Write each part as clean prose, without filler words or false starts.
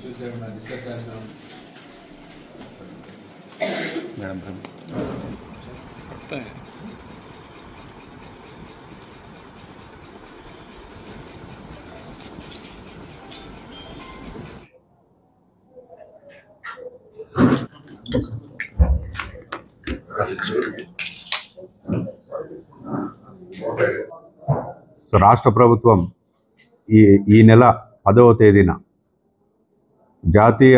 Issues ఏమైనా discuss చేస్తాం madam. So రాష్ట్ర ప్రభుత్వం ఈ నెల 10వ తేదీన జాతీయ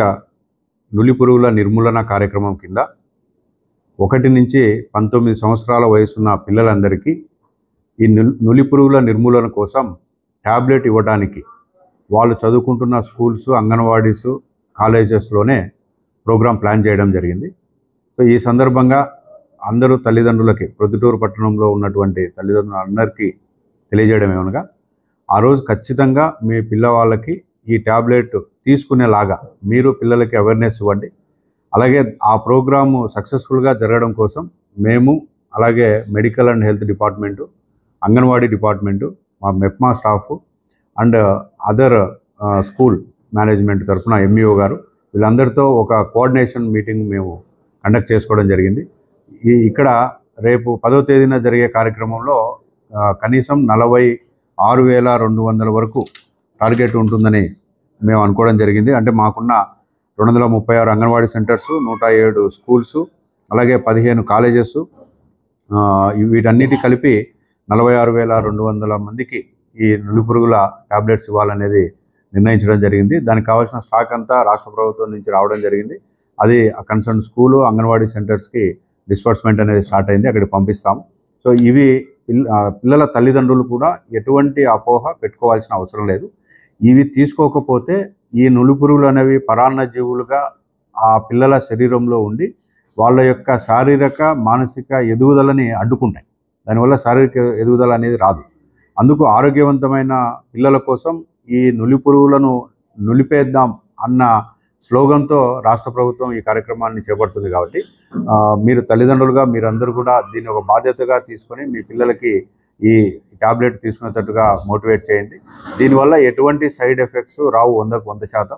నులిపురుగుల నిర్మూలన కార్యక్రమం కింద 1 నుంచి 19 సంవత్సరాల వయసున్న పిల్లలందరికీ ఈ నులిపురుగుల నిర్మూలన కోసం ట్యాబ్లెట్ ఇవ్వడానికి వాళ్ళు చదువుకుంటున్న స్కూల్స్, అంగన్వాడీస్, కాలేజెస్లోనే ప్రోగ్రాం ప్లాన్ చేయడం జరిగింది. సో ఈ సందర్భంగా అందరూ తల్లిదండ్రులకి, ప్రొద్దుటూరు పట్టణంలో ఉన్నటువంటి తల్లిదండ్రులందరికీ తెలియజేయడం ఏమనగా, ఆ రోజు ఖచ్చితంగా మీ పిల్లవాళ్ళకి ఈ ట్యాబ్లెట్ తీసుకునేలాగా మీరు పిల్లలకి అవేర్నెస్ ఇవ్వండి. అలాగే ఆ ప్రోగ్రాము సక్సెస్ఫుల్గా జరగడం కోసం మేము, అలాగే medical and health department, Anganwadi department, మా MEPMA staff and other school management తరఫున ఎంఈఓ గారు వీళ్ళందరితో ఒక కోఆర్డినేషన్ మీటింగ్ మేము కండక్ట్ చేసుకోవడం జరిగింది. ఇక్కడ రేపు 10వ తేదీన జరిగే కార్యక్రమంలో కనీసం 46,200 వరకు టార్గెట్ ఉంటుందని మేము అనుకోవడం జరిగింది. అంటే మాకున్న 236 అంగన్వాడీ సెంటర్స్, 107 స్కూల్స్, అలాగే 15 కాలేజెస్, వీటన్నిటి కలిపి 46,200 మందికి ఈ నులిపురుగుల ట్యాబ్లెట్స్ ఇవ్వాలనేది నిర్ణయించడం జరిగింది. దానికి కావాల్సిన స్టాక్ అంతా రాష్ట్ర ప్రభుత్వం నుంచి రావడం జరిగింది. అది కన్సర్న్ స్కూలు, అంగన్వాడీ సెంటర్స్కి డిస్బర్స్మెంట్ అనేది స్టార్ట్ అయింది, అక్కడికి పంపిస్తాము. సో ఇవి పిల్లల తల్లిదండ్రులు కూడా ఎటువంటి అపోహ పెట్టుకోవాల్సిన అవసరం లేదు. ఇవి తీసుకోకపోతే ఈ నులిపురుగులు అనేవి పరాన్న జీవులుగా ఆ పిల్లల శరీరంలో ఉండి వాళ్ళ యొక్క శారీరక, మానసిక ఎదుగుదలని అడ్డుకుంటాయి. దానివల్ల శారీరక ఎదుగుదల అనేది రాదు. అందుకు ఆరోగ్యవంతమైన పిల్లల కోసం ఈ నులిపురుగులను నులిపేద్దాం అన్న స్లోగన్తో రాష్ట్ర ప్రభుత్వం ఈ కార్యక్రమాన్ని చేపడుతుంది. కాబట్టి మీరు తల్లిదండ్రులుగా మీరందరూ కూడా దీన్ని ఒక బాధ్యతగా తీసుకొని మీ పిల్లలకి ఈ ట్యాబ్లెట్ తీసుకునేటట్టుగా మోటివేట్ చేయండి. దీనివల్ల ఎటువంటి సైడ్ ఎఫెక్ట్స్ రావు 100కు 100%.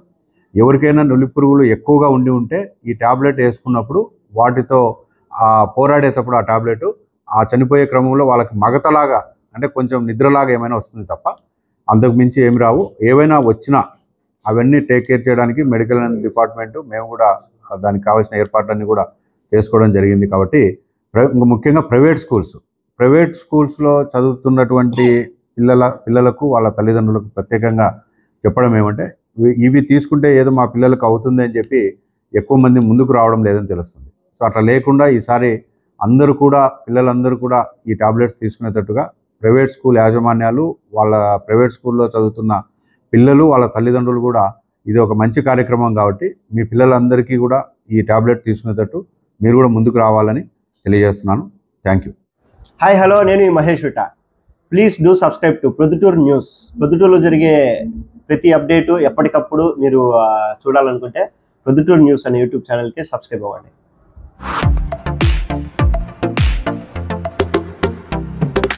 ఎవరికైనా నులిపురుగులు ఎక్కువగా ఉంటే ఈ ట్యాబ్లెట్ వేసుకున్నప్పుడు వాటితో పోరాడేటప్పుడు ఆ ట్యాబ్లెట్ చనిపోయే క్రమంలో వాళ్ళకి మగతలాగా, అంటే కొంచెం నిద్రలాగా ఏమైనా వస్తుంది తప్ప అంతకు మించి ఏమి రావు. ఏవైనా వచ్చినా అవన్నీ టేక్ కేర్ చేయడానికి మెడికల్ డిపార్ట్మెంటు మేము కూడా దానికి కావాల్సిన ఏర్పాట్లన్నీ కూడా చేసుకోవడం జరిగింది. కాబట్టి ముఖ్యంగా ప్రైవేట్ స్కూల్స్లో చదువుతున్నటువంటి పిల్లలకు వాళ్ళ తల్లిదండ్రులకు ప్రత్యేకంగా చెప్పడం ఏమంటే, ఇవి తీసుకుంటే ఏదో మా పిల్లలకు అవుతుంది అని చెప్పి ఎక్కువ మంది ముందుకు రావడం లేదని తెలుస్తుంది. సో అట్లా లేకుండా ఈసారి పిల్లలందరూ కూడా ఈ టాబ్లెట్స్ తీసుకునేటట్టుగా ప్రైవేట్ స్కూల్ యాజమాన్యాలు, వాళ్ళ ప్రైవేట్ స్కూల్లో చదువుతున్న పిల్లలు, వాళ్ళ తల్లిదండ్రులు కూడా ఇది ఒక మంచి కార్యక్రమం కాబట్టి మీ పిల్లలందరికీ కూడా ఈ టాబ్లెట్ తీసుకునేటట్టు మీరు కూడా ముందుకు రావాలని తెలియజేస్తున్నాను. Thank you. హాయ్, హలో, నేను మహేష్ విట. Please do subscribe to Proddatur news. ప్రొద్దుటూరులో జరిగే ప్రతి అప్డేటు ఎప్పటికప్పుడు మీరు చూడాలనుకుంటే ప్రొద్దుటూరు న్యూస్ అనే యూట్యూబ్ ఛానల్కి సబ్స్క్రైబ్ అవ్వండి.